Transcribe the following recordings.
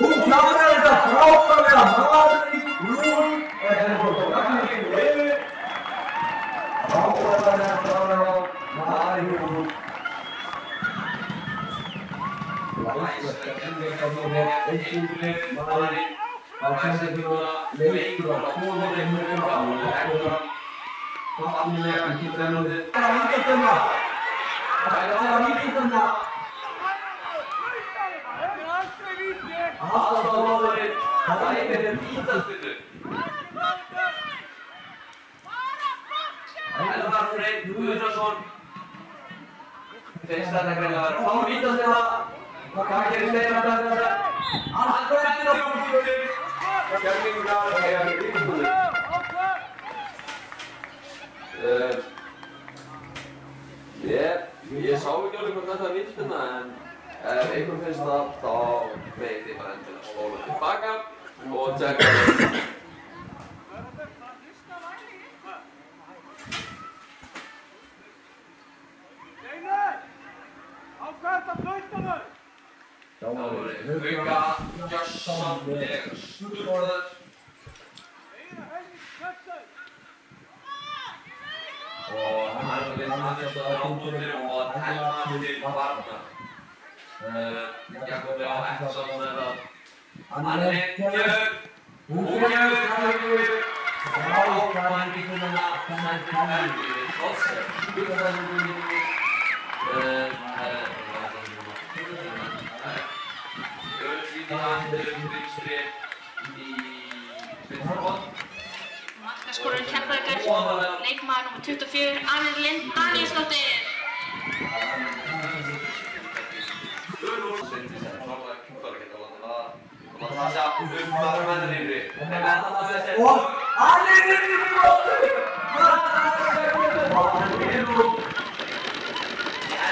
Hún klárar þetta frábærlega, Marín Rún frábærlega klárar Marín Rún. Læslega kynninga hér, einhverjum Marín, það kemur leikur á tóðinni mjög á leggur fallega í þennuði. Það er að vítaðna. Aðalþóðurinn, það er vítaspinnu. Elvar Freyr Guðnason finnst þetta greinilega að fá vítaspinna. Hvað gerist þeirra þetta? Allt verður á fólkjum. Kjærlingar er vítaspinnu. Ég sá ekki alveg hvort þetta var vítaspinna en ef einhver finnst það, þá veit ég bara endilega spóla tilbaka og tjekka það. Einar! Á hvað er þetta flautanum? Þá voru Hauka gjörsamlega sturlaður. Einar, henni kjöpsaði! Og hann er að vinna þetta á punktunum og að telma til varnar. Jakob á Ekkertsson með það. Hann er Björn. Björn frábær vítaspinna. Það er helviti Þorsteinn. Vinstri í vinstrihorn. Markaskorarinn Keflavíkur, leikmaður nr. 24, Anna Lind Danielsdóttir. Það sjá umhverfum hennar yfir. Og hann er yfir í mótið!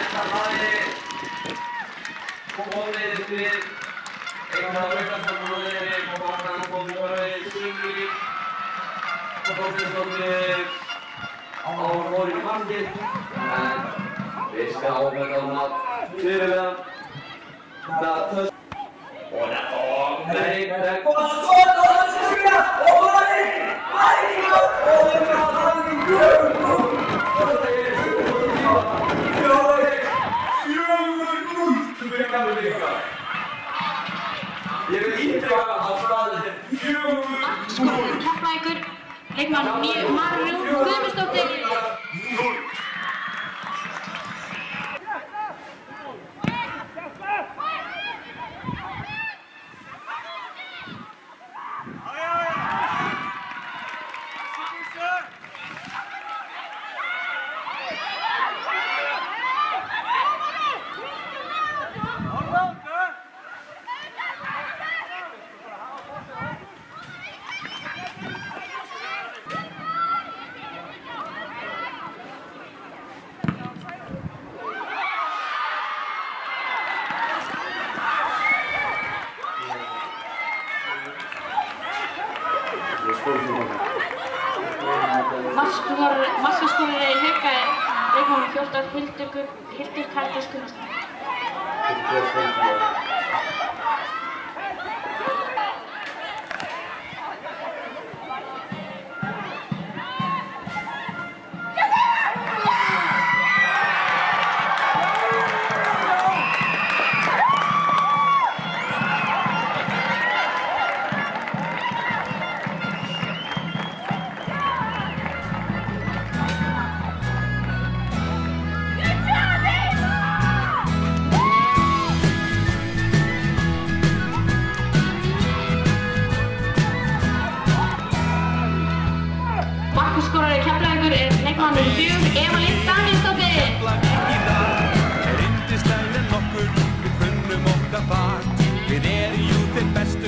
Enda hafði komið við einhverja rauðarstofnunni og hann komið við Singli og Þorsteinsdóttir á vorinu markið en við sjáum þetta fyrir það og nei og svo Ég vil ítreka að staðið er 4-0. Markaskorarinn Keflavíkur, leikmaður nr. 9, Marín Rún Guðmundsdóttir. Markaskorari Hauka leikmaður nr. 14, Hildur Karítas Gunnarsdóttir. Markaskorari Keflavíkur er leikmaður nr. 4, Eva Lind Danielsdóttir. Við erum jú þeir bestu